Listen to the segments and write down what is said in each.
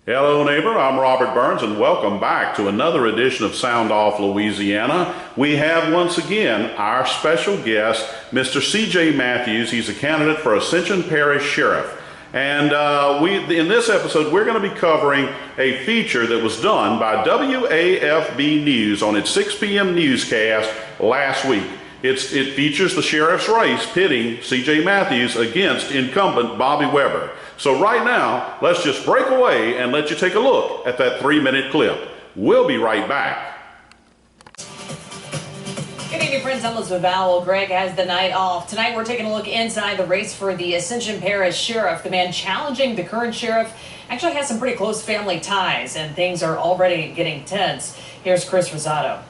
Hello, neighbor. I'm Robert Burns, and welcome back to another edition of Sound Off Louisiana. We have once again our special guest, Mr. C.J. Matthews. He's a candidate for Ascension Parish Sheriff. And in this episode, we're going to be covering a feature that was done by WAFB News on its 6 p.m. newscast last week. It features the sheriff's race pitting C.J. Matthews against incumbent Bobby Webre. So right now, let's just break away and let you take a look at that 3-minute clip. We'll be right back. Good evening, friends. I'm Elizabeth Vowell. Greg has the night off. Tonight, we're taking a look inside the race for the Ascension Parish Sheriff. The man challenging the current sheriff actually has some pretty close family ties, and things are already getting tense. Here's Chris Rosado.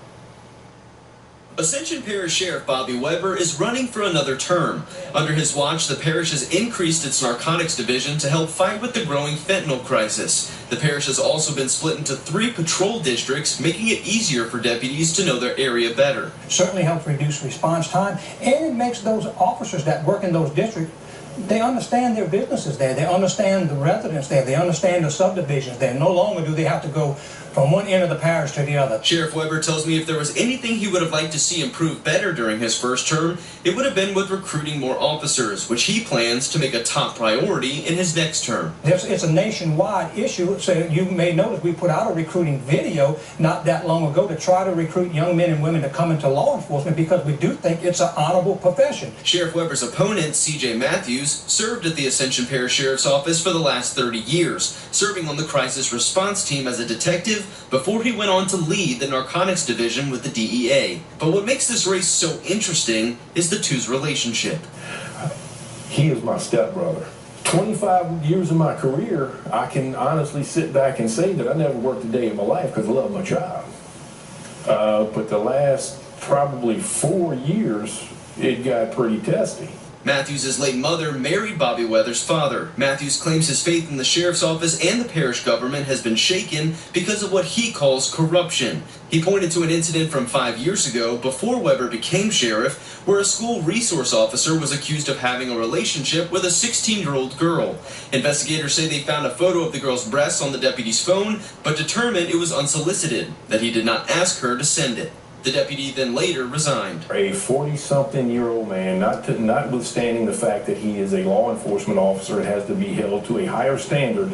Ascension Parish Sheriff Bobby Webre is running for another term. Under his watch, the parish has increased its narcotics division to help fight with the growing fentanyl crisis. The parish has also been split into 3 patrol districts, making it easier for deputies to know their area better. Certainly helps reduce response time, and it makes those officers that work in those districts, they understand their businesses there, they understand the residents there, they understand the subdivisions there. No longer do they have to go from one end of the parish to the other. Sheriff Webre tells me if there was anything he would have liked to see improve better during his first term, it would have been with recruiting more officers, which he plans to make a top priority in his next term. It's a nationwide issue, so you may notice we put out a recruiting video not that long ago to try to recruit young men and women to come into law enforcement because we do think it's an honorable profession. Sheriff Webre's opponent, C.J. Matthews, served at the Ascension Parish Sheriff's Office for the last 30 years, serving on the crisis response team as a detective before he went on to lead the narcotics division with the DEA. But what makes this race so interesting is the two's relationship. He is my stepbrother. 25 years of my career, I can honestly sit back and say that I never worked a day in my life because I love my job. But the last probably 4 years, it got pretty testy. Matthews' late mother married Bobby Webre's father. Matthews claims his faith in the sheriff's office and the parish government has been shaken because of what he calls corruption. He pointed to an incident from 5 years ago, before Webre became sheriff, where a school resource officer was accused of having a relationship with a 16-year-old girl. Investigators say they found a photo of the girl's breasts on the deputy's phone, but determined it was unsolicited, that he did not ask her to send it. The deputy then later resigned. A 40-something-year-old man, notwithstanding the fact that he is a law enforcement officer and has to be held to a higher standard,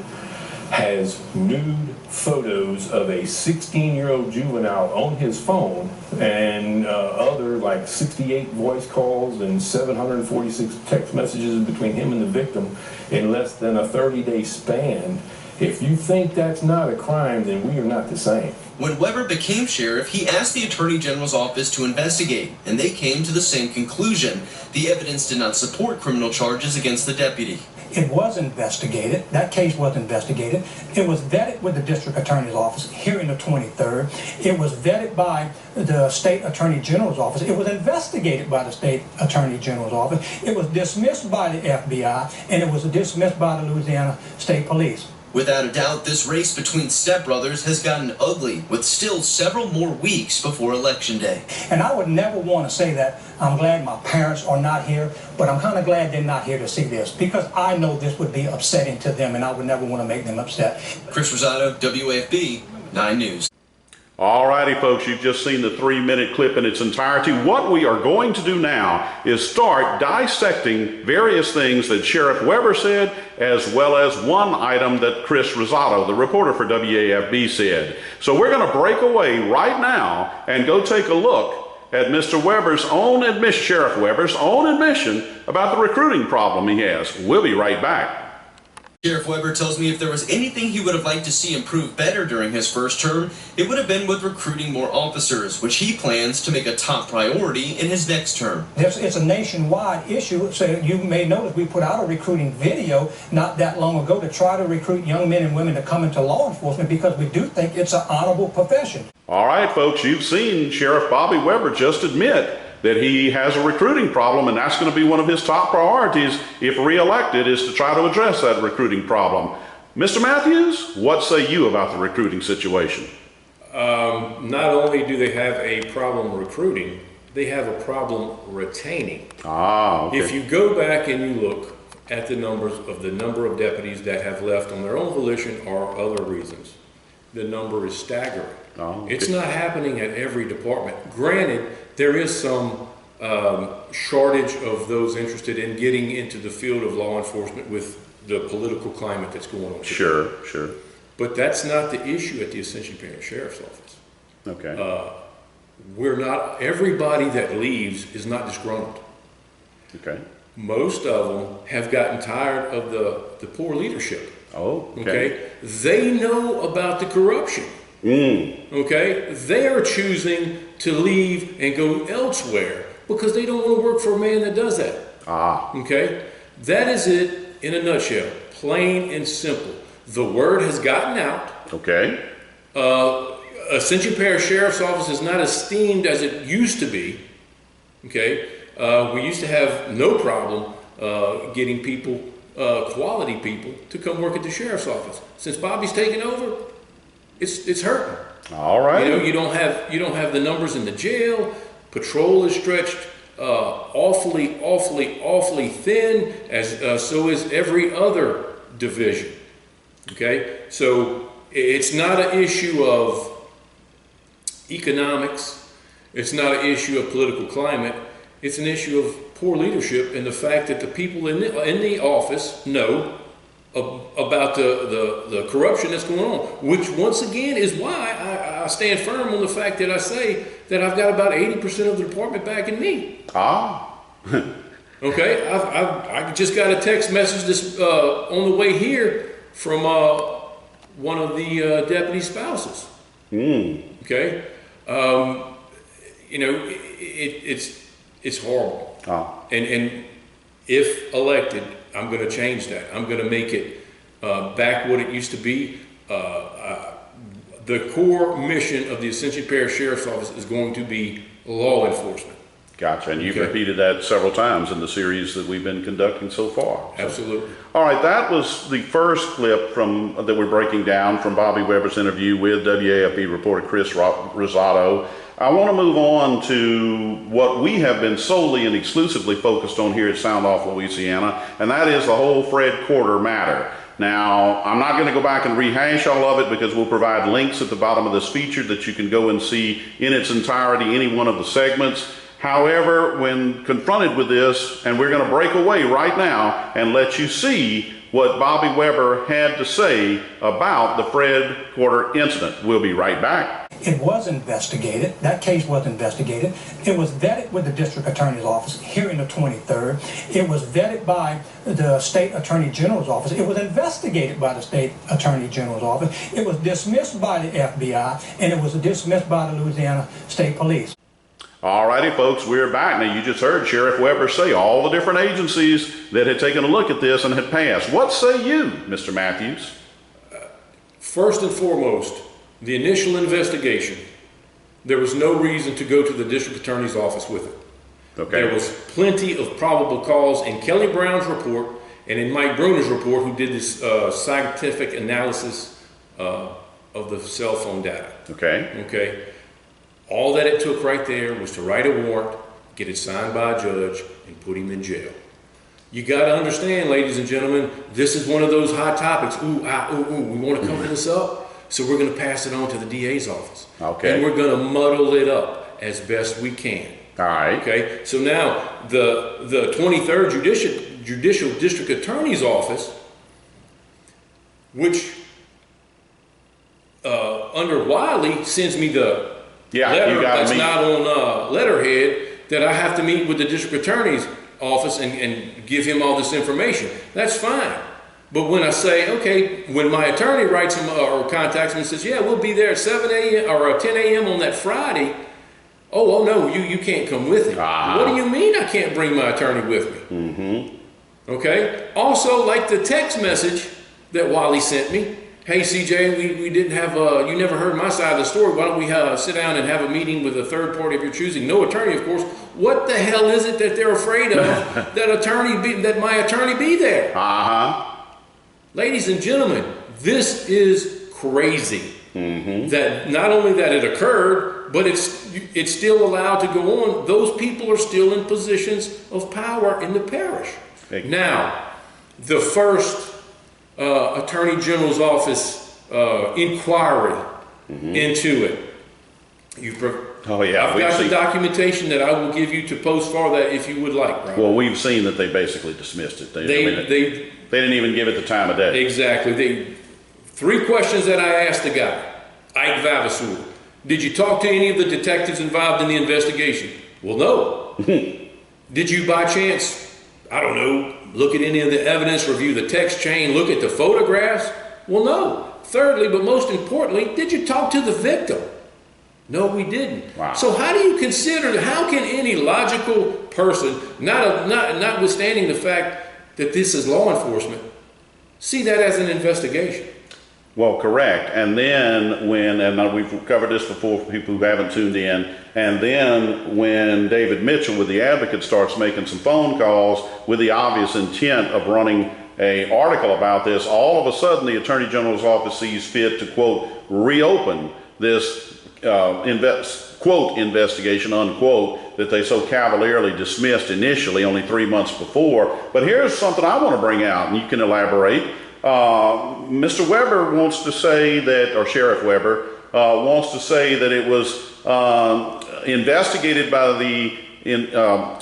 has nude photos of a 16-year-old juvenile on his phone and other like 68 voice calls and 746 text messages between him and the victim in less than a 30-day span. If you think that's not a crime, then we are not the same. When Webre became sheriff, he asked the Attorney General's office to investigate, and they came to the same conclusion. The evidence did not support criminal charges against the deputy. It was investigated. That case was investigated. It was vetted with the district attorney's office here in the 23rd. It was vetted by the state attorney general's office. It was investigated by the state attorney general's office. It was dismissed by the FBI, and it was dismissed by the Louisiana State Police. Without a doubt, this race between stepbrothers has gotten ugly, with still several more weeks before Election Day. And I would never want to say that I'm glad my parents are not here, but I'm kind of glad they're not here to see this, because I know this would be upsetting to them, and I would never want to make them upset. Chris Rosado, WAFB 9 News. Alrighty, folks, you've just seen the 3-minute clip in its entirety. What we are going to do now is start dissecting various things that Sheriff Webre said, as well as one item that Chris Rosado, the reporter for WAFB, said. So we're going to break away right now and go take a look at Mr. Webre's own admission, Sheriff Webre's own admission about the recruiting problem he has. We'll be right back. Sheriff Webre tells me if there was anything he would have liked to see improve better during his first term, it would have been with recruiting more officers, which he plans to make a top priority in his next term. It's a nationwide issue, so you may notice we put out a recruiting video not that long ago to try to recruit young men and women to come into law enforcement because we do think it's an honorable profession. All right, folks, you've seen Sheriff Bobby Webre just admit that he has a recruiting problem, and that's going to be one of his top priorities if reelected, is to try to address that recruiting problem. Mr. Matthews, what say you about the recruiting situation? Not only do they have a problem recruiting, they have a problem retaining. Okay. If you go back and you look at the number of deputies that have left on their own volition or other reasons. The number is staggering. Oh, okay. It's not happening at every department. Granted, there is some shortage of those interested in getting into the field of law enforcement with the political climate that's going on today. Sure, sure. But that's not the issue at the Ascension Parish Sheriff's Office. Okay. Everybody that leaves is not disgruntled. Okay. Most of them have gotten tired of the poor leadership. Oh, okay. Okay? They know about the corruption. Okay? They are choosing to leave and go elsewhere because they don't want to work for a man that does that. Ah. Okay? That is it in a nutshell. Plain and simple. The word has gotten out. Okay. Ascension Parish Sheriff's Office is not as esteemed as it used to be. Okay? We used to have no problem getting people, quality people, to come work at the sheriff's office. Since Bobby's taken over, it's hurting. All right. You know, you don't have the numbers in the jail. Patrol is stretched awfully thin. As so is every other division. Okay, so it's not an issue of economics. It's not an issue of political climate. It's an issue of poor leadership and the fact that the people in the office know about the corruption that's going on, which once again is why I stand firm on the fact that I say that I've got about 80% of the department backing me. Ah. Okay, I just got a text message this on the way here from one of the deputy spouses. Okay, you know, it's horrible. And if elected, I'm going to change that. I'm going to make it back what it used to be. The core mission of the Ascension Parish Sheriff's Office is going to be law enforcement. Gotcha. And you've repeated that several times in the series that we've been conducting so far. Absolutely. All right, that was the first clip that we're breaking down from Bobby Webre's interview with WAFB reporter Chris Rosado. I want to move on to what we have been solely and exclusively focused on here at Sound Off Louisiana, and that is the whole Fred Quarter matter. Now, I'm not going to go back and rehash all of it because we'll provide links at the bottom of this feature that you can go and see in its entirety any one of the segments. However, when confronted with this, and we're going to break away right now and let you see what Bobby Webre had to say about the Fred Quarter incident. We'll be right back. It was investigated. That case was investigated. It was vetted with the district attorney's office hearing the 23rd. It was vetted by the state attorney general's office. It was investigated by the state attorney general's office. It was dismissed by the FBI, and it was dismissed by the Louisiana State Police. Alrighty, folks, we're back. Now, you just heard Sheriff Webre say all the different agencies that had taken a look at this and had passed. What say you, Mr. Matthews? First and foremost, the initial investigation, there was no reason to go to the district attorney's office with it. Okay. There was plenty of probable cause in Kelly Brown's report and in Mike Bruner's report, who did this scientific analysis of the cell phone data. Okay. Okay. All that it took right there was to write a warrant, get it signed by a judge, and put him in jail. You got to understand, ladies and gentlemen, this is one of those hot topics. Ooh, we want to cover this up, so we're going to pass it on to the DA's office. Okay. And we're going to muddle it up as best we can. All right. Okay. So now the 23rd Judicial District Attorney's Office, which under Wiley sends me the letter that's not on letterhead, that I have to meet with the district attorney's office and give him all this information. That's fine. But when I say, okay, when my attorney writes him or contacts me and says, yeah, we'll be there at 7 a.m. or 10 a.m. on that Friday. Oh no, you can't come with him. What do you mean I can't bring my attorney with me? Okay. Also, like the text message that Wiley sent me. Hey, CJ, we didn't have, you never heard my side of the story. Why don't we sit down and have a meeting with a third party of your choosing? No attorney, of course. What the hell is it that they're afraid of that my attorney be there? Ladies and gentlemen, this is crazy. That not only that it occurred, but it's still allowed to go on. Those people are still in positions of power in the parish. Now, the first Attorney General's office inquiry into it. I've got the documentation that I will give you to post for that if you would like, Robert. Well, we've seen that they basically dismissed it. They didn't even give it the time of day. Exactly. 3 questions that I asked the guy, Ike Vavasour. Did you talk to any of the detectives involved in the investigation? Well, no. Did you by chance, I don't know, look at any of the evidence, review the text chain, look at the photographs? Well, no. Thirdly, but most importantly, did you talk to the victim? No, we didn't. Wow. So how do you consider, how can any logical person, notwithstanding the fact that this is law enforcement, see that as an investigation? Well, correct. And then and we've covered this before for people who haven't tuned in, and then when David Mitchell with the Advocate starts making some phone calls with the obvious intent of running an article about this, all of a sudden the Attorney General's office sees fit to, quote, reopen this quote, investigation, unquote, that they so cavalierly dismissed initially only 3 months before. But here's something I want to bring out, and you can elaborate. Mr. Weber wants to say that, or Sheriff Weber, wants to say that it was investigated by the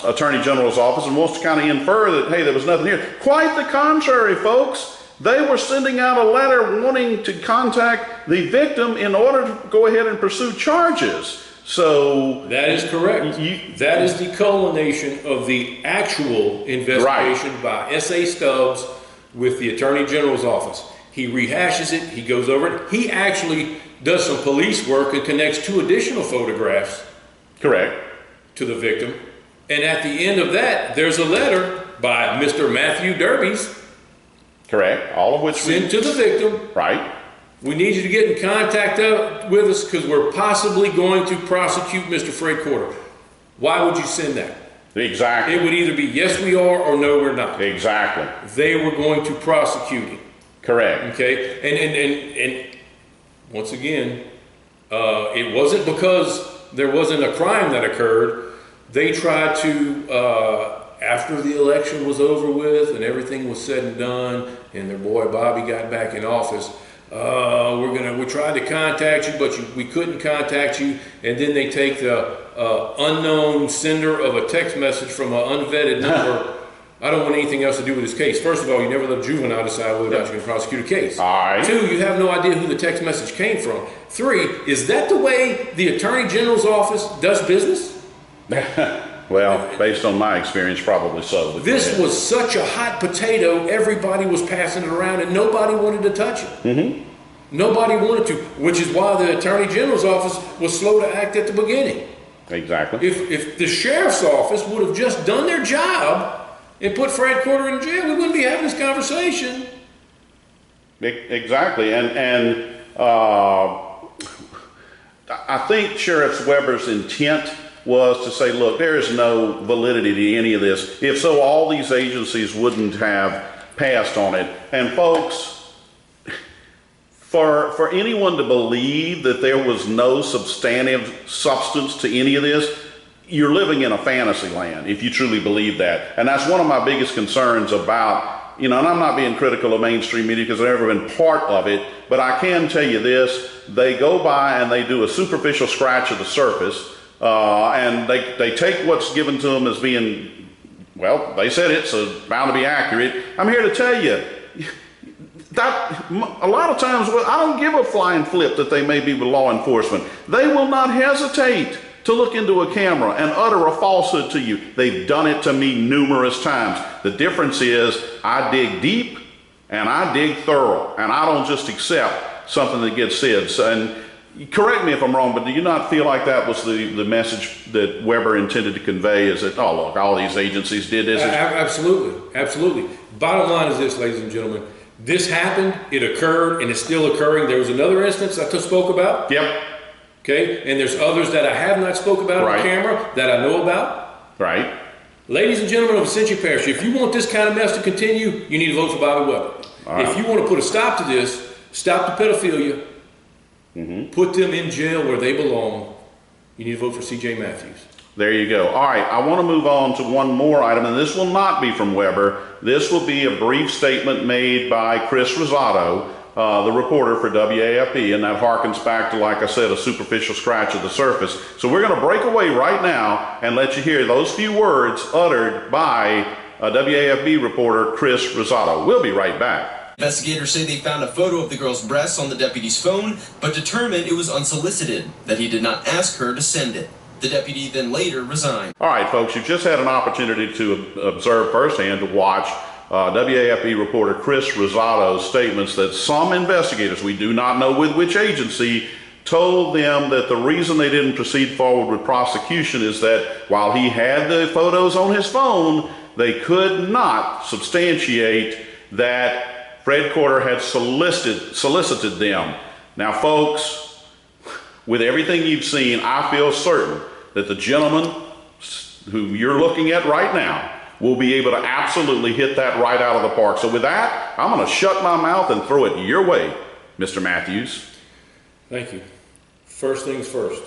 Attorney General's office and wants to kind of infer that, hey, there was nothing here. Quite the contrary, folks. They were sending out a letter wanting to contact the victim in order to go ahead and pursue charges. So that is correct. That is the culmination of the actual investigation by S.A. Stubbs with the Attorney General's office. He rehashes it. He goes over it. He actually does some police work and connects 2 additional photographs. Correct. To the victim. And at the end of that, there's a letter by Mr. Matthew Derby's. Correct. All of which sent to the victim. Right. We need you to get in contact with us because we're possibly going to prosecute Mr. Fred Corder. Why would you send that? Exactly. It would either be yes we are or no we're not. Exactly. They were going to prosecute him. Correct. Okay. And once again, it wasn't because there wasn't a crime that occurred. They tried to after the election was over with and everything was said and done and their boy Bobby got back in office, we tried to contact you, but we couldn't contact you. And then they take the unknown sender of a text message from an unvetted number. I don't want anything else to do with this case. First of all, you never let a juvenile decide whether or not you're going to prosecute a case. All right. 2, you have no idea who the text message came from. 3, is that the way the Attorney General's office does business? Well, based on my experience, probably so. This was such a hot potato, everybody was passing it around and nobody wanted to touch it. Mm-hmm. Nobody wanted to, which is why the Attorney General's office was slow to act at the beginning. Exactly. If the Sheriff's office would have just done their job and put Fred Corder in jail, we wouldn't be having this conversation. Exactly. And I think Sheriff Weber's intent was to say, look, there is no validity to any of this. If so, all these agencies wouldn't have passed on it. And folks, for anyone to believe that there was no substantive substance to any of this, you're living in a fantasy land if you truly believe that. And that's one of my biggest concerns about, and I'm not being critical of mainstream media because I've never been part of it, but I can tell you this, they go by and they do a superficial scratch of the surface, and they take what's given to them as being, well, they said it, so bound to be accurate. I'm here to tell you, that a lot of times, I don't give a flying flip that they may be with law enforcement. They will not hesitate to look into a camera and utter a falsehood to you. They've done it to me numerous times. The difference is I dig deep and I dig thorough, and I don't just accept something that gets said. And correct me if I'm wrong, but do you not feel like that was the message that Weber intended to convey, is that, oh, look, all these agencies did this? Absolutely, absolutely. Bottom line is this, ladies and gentlemen. This happened, it occurred, and it's still occurring. There was another instance I spoke about. Yep. Okay, and there's others that I have not spoke about on camera that I know about. Right. Ladies and gentlemen of Ascension Parish, if you want this kind of mess to continue, you need to vote for Bobby Webre. If you want to put a stop to this, stop the pedophilia, put them in jail where they belong, you need to vote for C.J. Matthews. There you go. All right, I want to move on to one more item, and this will not be from Weber. This will be a brief statement made by Chris Rosato, the reporter for WAFB, and that harkens back to, like I said, a superficial scratch of the surface. So we're going to break away right now and let you hear those few words uttered by WAFB reporter Chris Rosato. We'll be right back. Investigators say they found a photo of the girl's breasts on the deputy's phone, but determined it was unsolicited, that he did not ask her to send it. The deputy then later resigned. All right, folks, you've just had an opportunity to observe firsthand, to watch WAFB reporter Chris Rosato's statements that some investigators, we do not know with which agency, told them that the reason they didn't proceed forward with prosecution is that while he had the photos on his phone, they could not substantiate that Fred Corder had solicited them. Now, folks, with everything you've seen, I feel certain that the gentleman who you're looking at right now will be able to absolutely hit that right out of the park. So with that, I'm going to shut my mouth and throw it your way, Mr. Matthews. Thank you. First things first.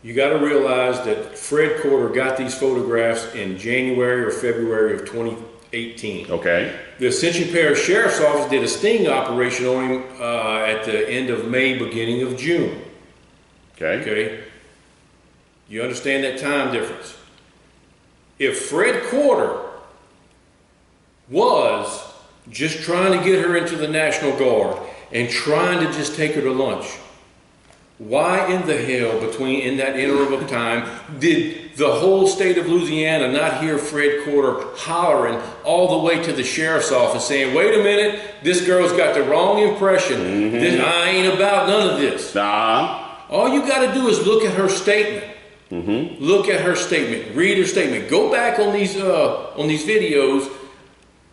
You got to realize that Fred Corder got these photographs in January or February of 2018. Okay. The Ascension Parish Sheriff's Office did a sting operation on him at the end of May, beginning of June. Okay. Okay. You understand that time difference? If Fred Corder was just trying to get her into the National Guard and trying to just take her to lunch, why in the hell, in that interim of time, did the whole state of Louisiana not hear Fred Corder hollering all the way to the sheriff's office saying, wait a minute, this girl's got the wrong impression. I ain't about none of this. All you got to do is look at her statement. Look at her statement. Read her statement. Go back on these videos.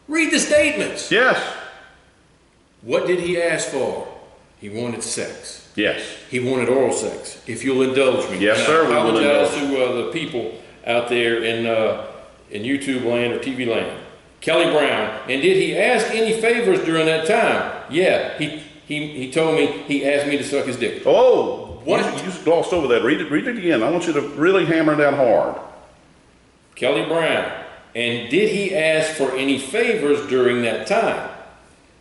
Read the statements. Yes. What did he ask for? He wanted sex. Yes. He wanted oral sex. If you'll indulge me. Yes, sir. I apologize to the people out there in YouTube land or TV land. Kelly Brown. And did he ask any favors during that time? Yeah. He told me he asked me to suck his dick. Oh. You just glossed over that. Read it again. I want you to really hammer it down hard. Kelly Brown. And did he ask for any favors during that time?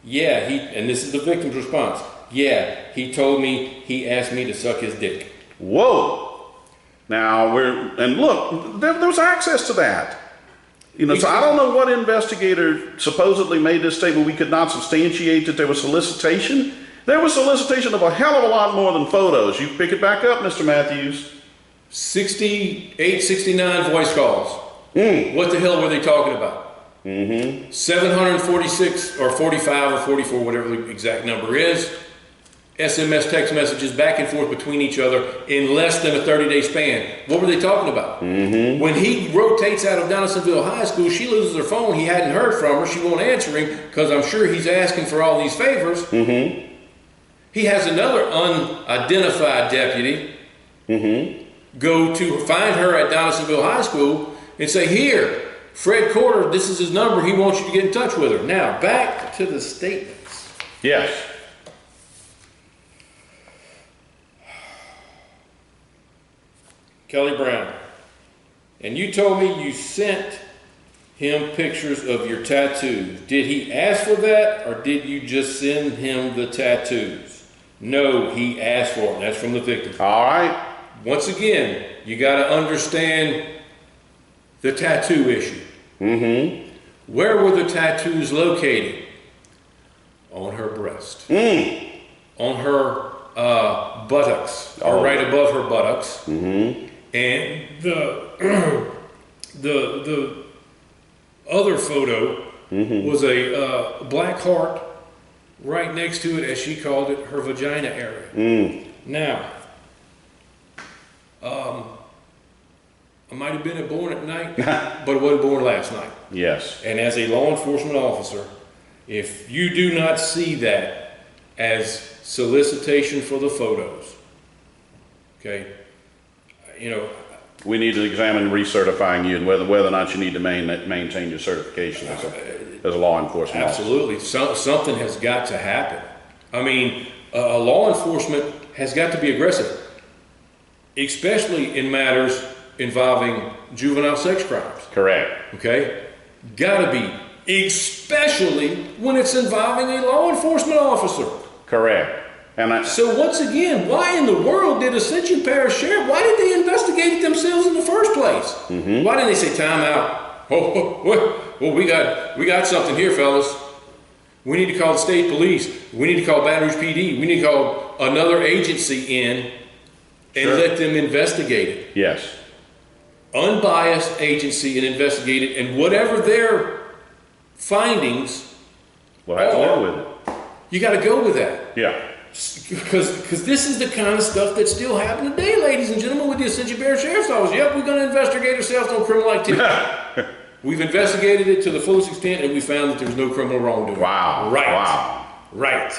Yeah, and this is the victim's response. Yeah, he told me he asked me to suck his dick. Whoa. Now, look, there was access to that. So I don't know what investigator supposedly made this statement. We could not substantiate that there was solicitation. There was solicitation of a hell of a lot more than photos. You pick it back up, Mr. Matthews. 68, 69 voice calls. What the hell were they talking about? 746 or 45 or 44, whatever the exact number is. SMS text messages back and forth between each other in less than a 30-day span. What were they talking about? When he rotates out of Donaldsonville High School, she loses her phone. He hadn't heard from her. She won't answer him because I'm sure he's asking for all these favors. He has another unidentified deputy go to find her at Donaldsonville High School and say, here, Fred Corder, this is his number. He wants you to get in touch with her. Now, back to the statements. Yes. Kelly Brown, and you told me you sent him pictures of your tattoos. Did he ask for that, or did you just send him the tattoos? No, he asked for it. That's from the victim. All right. Once again, you got to understand the tattoo issue. Where were the tattoos located? On her breast. On her buttocks, or right above her buttocks. And the other photo was a black heart right next to it, as she called it, her vagina area. Now, I might have been born at night, but I wasn't born last night. Yes. And as a law enforcement officer, if you do not see that as solicitation for the photos, okay, we need to examine recertifying you and whether or not you need to maintain your certification as a law enforcement absolutely officer. Something has got to happen. I mean, law enforcement has got to be aggressive, especially in matters involving juvenile sex crimes. Correct. Okay? Gotta be. Especially when it's involving a law enforcement officer. Correct. So once again, why in the world did Ascension Parish Sheriff, why did they investigate it themselves in the first place? Why didn't they say, time out? Oh, we got something here, fellas. We need to call the state police. We need to call Baton Rouge PD. We need to call another agency in and let them investigate it. Yes. Unbiased agency and investigate it, and whatever their findings we'll have to live with it. You got to go with that. Yeah. Because this is the kind of stuff that still happens today, ladies and gentlemen, with the Ascension Parish Sheriff's Office. Yep, we're going to investigate ourselves on criminal activity. We've investigated it to the fullest extent, and we found that there's no criminal wrongdoing. Wow. Right. Wow. Right.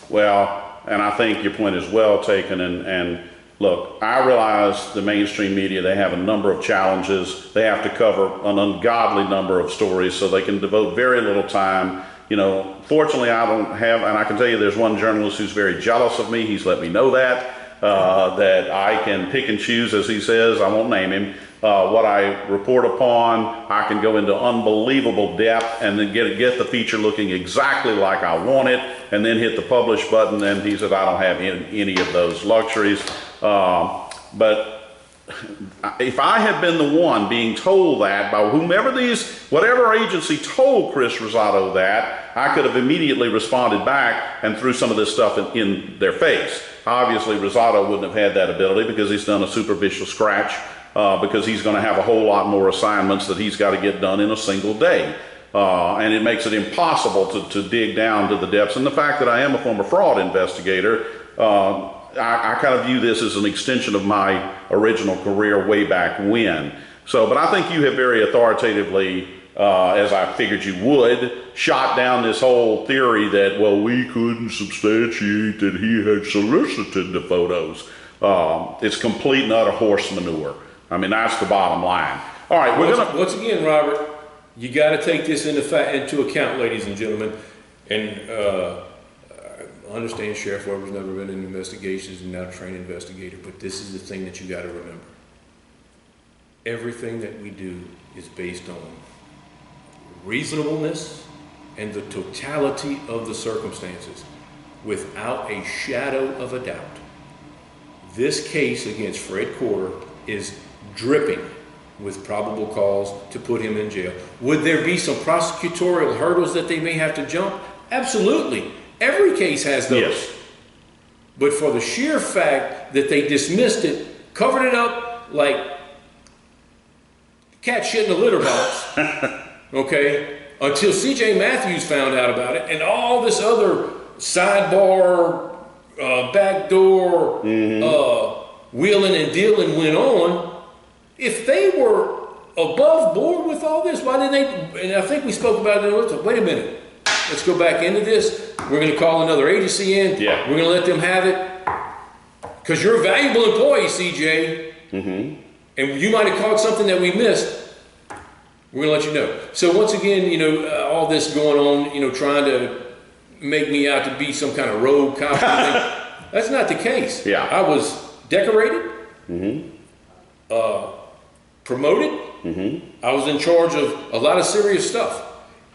Well, and I think your point is well taken. And look, I realize the mainstream media, they have a number of challenges. They have to cover an ungodly number of stories, so they can devote very little time. You know, fortunately, I don't have, and I can tell you there's one journalist who's very jealous of me. He's let me know that I can pick and choose, as he says, I won't name him, what I report upon. I can go into unbelievable depth and then get the feature looking exactly like I want it, and then hit the publish button, and he said I don't have any of those luxuries. But if I had been the one being told that by whatever agency told Chris Rosado that, I could have immediately responded back and threw some of this stuff in their face. Obviously, Rosado wouldn't have had that ability because he's done a superficial scratch, because he's going to have a whole lot more assignments that he's got to get done in a single day. And it makes it impossible to dig down to the depths. And the fact that I am a former fraud investigator, I kind of view this as an extension of my original career way back when. So, but I think you have very authoritatively, as I figured you would, shot down this whole theory that, well, we couldn't substantiate that he had solicited the photos. It's complete and utter horse manure. I mean, that's the bottom line. All right, once again, Robert, you got to take this into account, ladies and gentlemen, and I understand Sheriff Weber's never been in investigations and not a trained investigator, but this is the thing that you got to remember. Everything that we do is based on reasonableness and the totality of the circumstances, without a shadow of a doubt. This case against Fred Corder is dripping with probable cause to put him in jail. Would there be some prosecutorial hurdles that they may have to jump? Absolutely. Every case has those. Yes. But for the sheer fact that they dismissed it, covered it up like cat shit in a litter box, okay, until C.J. Matthews found out about it, and all this other sidebar, backdoor, wheeling and dealing went on. If they were above board with all this, why didn't they? And I think we spoke about it. Wait a minute. Let's go back into this. We're going to call another agency in. Yeah. We're going to let them have it. Because you're a valuable employee, CJ. And you might have caught something that we missed. We're going to let you know. So once again, you know, all this going on, you know, trying to make me out to be some kind of rogue cop. That's not the case. Yeah. I was decorated, promoted. I was in charge of a lot of serious stuff.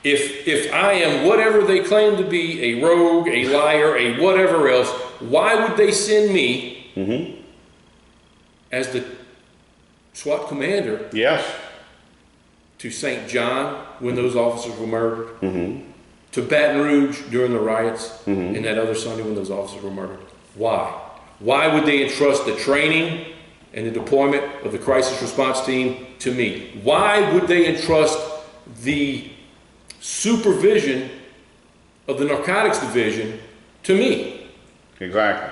If I am whatever they claim to be, a rogue, a liar, a whatever else, why would they send me as the SWAT commander to St. John when those officers were murdered, to Baton Rouge during the riots, and that other Sunday when those officers were murdered? Why? Why would they entrust the training and the deployment of the crisis response team to me? Why would they entrust the supervision of the narcotics division to me? Exactly.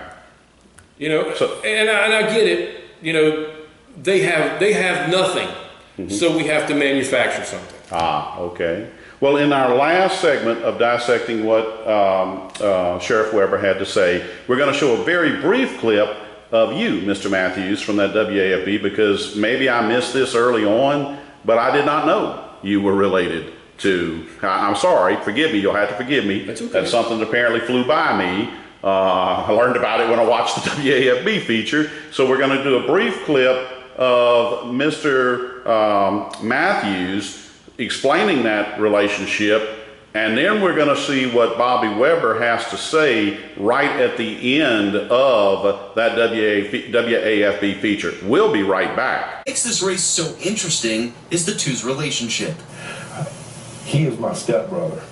You know, and I get it. You know, they have nothing, so we have to manufacture something. Okay. Well, in our last segment of dissecting what Sheriff Weber had to say, we're going to show a very brief clip of you, Mr. Matthews, from that WAFB, because maybe I missed this early on, but I did not know you were related to, I'm sorry, forgive me, you'll have to forgive me. That's okay. That's something that apparently flew by me. I learned about it when I watched the WAFB feature. So we're going to do a brief clip of Mr. Matthews explaining that relationship, and then we're going to see what Bobby Webre has to say right at the end of that WAFB feature. We'll be right back. What makes this race so interesting is the two's relationship. He is my stepbrother.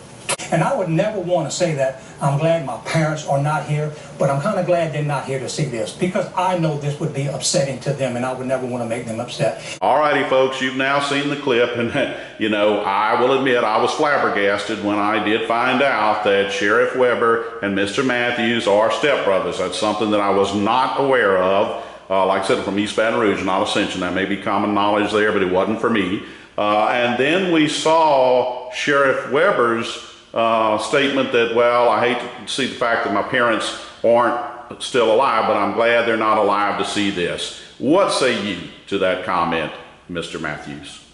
And I would never want to say that I'm glad my parents are not here, but I'm kind of glad they're not here to see this, because I know this would be upsetting to them, and I would never want to make them upset. Alrighty, folks, you've now seen the clip, and you know, I will admit I was flabbergasted when I did find out that Sheriff Webre and Mr. Matthews are stepbrothers. That's something that I was not aware of. Like I said, from East Baton Rouge, not Ascension. That may be common knowledge there, but it wasn't for me. And then we saw Sheriff Weber's statement that, well, I hate to see the fact that my parents aren't still alive, but I'm glad they're not alive to see this. What say you to that comment, Mr. Matthews?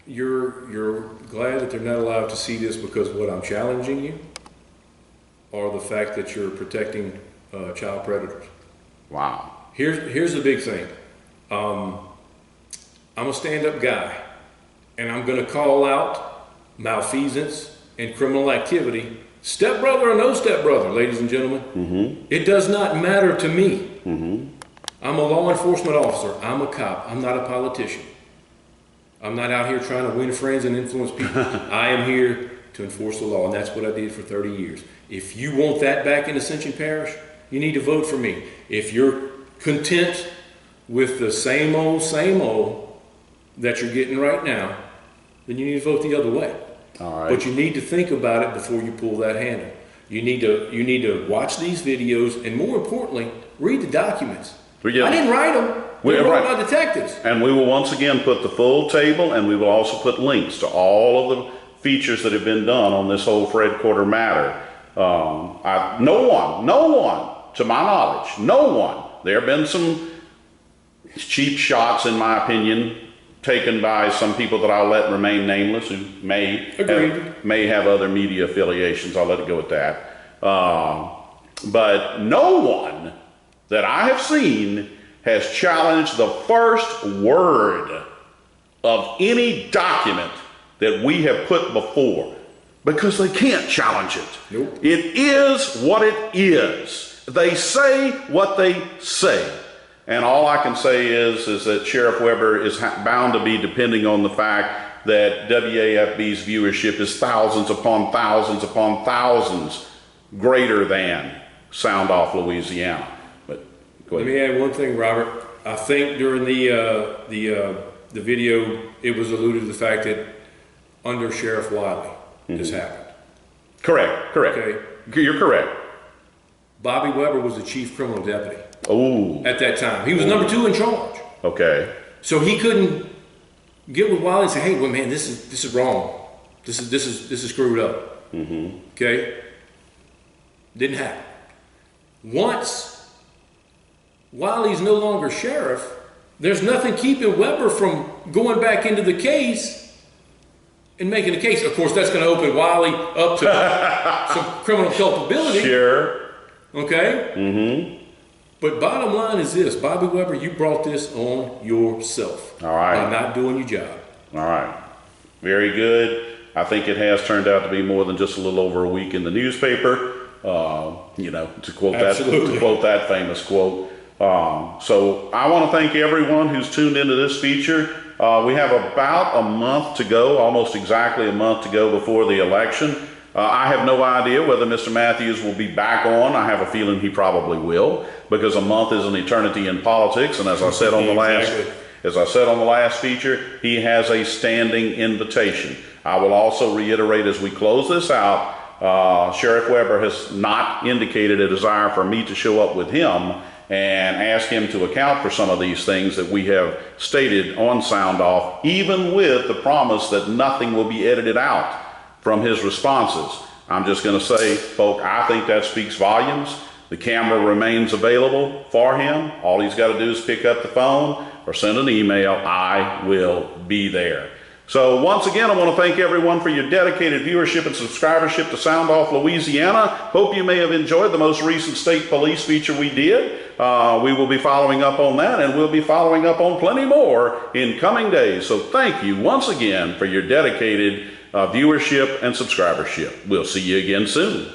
You're glad that they're not alive to see this because of what I'm challenging you, or the fact that you're protecting child predators? Wow. Here's the big thing. I'm a stand-up guy, and I'm going to call out malfeasance and criminal activity, stepbrother or no stepbrother, ladies and gentlemen. It does not matter to me. I'm a law enforcement officer. I'm a cop. I'm not a politician. I'm not out here trying to win friends and influence people. I am here to enforce the law, and that's what I did for 30 years. If you want that back in Ascension Parish, you need to vote for me. If you're content with the same old that you're getting right now, then you need to vote the other way. All right. But you need to think about it before you pull that handle. You need to watch these videos, and more importantly, read the documents. I didn't write them. They were written by detectives. And we will once again put the full table, and we will also put links to all of the features that have been done on this whole Fred Quarter matter. No one, to my knowledge, no one. There have been some cheap shots, in my opinion, taken by some people that I'll let remain nameless, who may have other media affiliations. I'll let it go with that. But no one that I have seen has challenged the first word of any document that we have put before, because they can't challenge it. Nope. It is what it is. They say what they say. And all I can say is that Sheriff Webre is bound to be depending on the fact that WAFB's viewership is thousands upon thousands greater than Sound Off Louisiana. But go ahead. Let me add one thing, Robert. I think during the video, it was alluded to the fact that under Sheriff Wiley this happened. Correct. Okay. You're correct. Bobby Webre was the chief criminal deputy. Oh. At that time. He was number 2 in charge. Okay. So he couldn't get with Wiley and say, hey, well, man, this is wrong. This is screwed up. Okay? Didn't happen. Once Wiley's no longer sheriff, there's nothing keeping Webre from going back into the case and making a case. Of course, that's going to open Wiley up to some criminal culpability. Sure. Okay? But bottom line is this, Bobby Webre, you brought this on yourself. All right. By not doing your job. All right. Very good. I think it has turned out to be more than just a little over a week in the newspaper. You know, to quote that famous quote. So I want to thank everyone who's tuned into this feature. We have about a month to go, almost exactly a month to go before the election. I have no idea whether Mr. Matthews will be back on. I have a feeling he probably will, because a month is an eternity in politics. And as I said on the last feature, he has a standing invitation. I will also reiterate as we close this out, Sheriff Webre has not indicated a desire for me to show up with him and ask him to account for some of these things that we have stated on Sound Off, even with the promise that nothing will be edited out from his responses. I'm just going to say, folk, I think that speaks volumes. The camera remains available for him. All he's got to do is pick up the phone or send an email. I will be there. So once again, I want to thank everyone for your dedicated viewership and subscribership to Sound Off Louisiana. Hope you may have enjoyed the most recent state police feature we did. We will be following up on that, and we'll be following up on plenty more in coming days. So thank you once again for your dedicated viewership and subscribership. We'll see you again soon.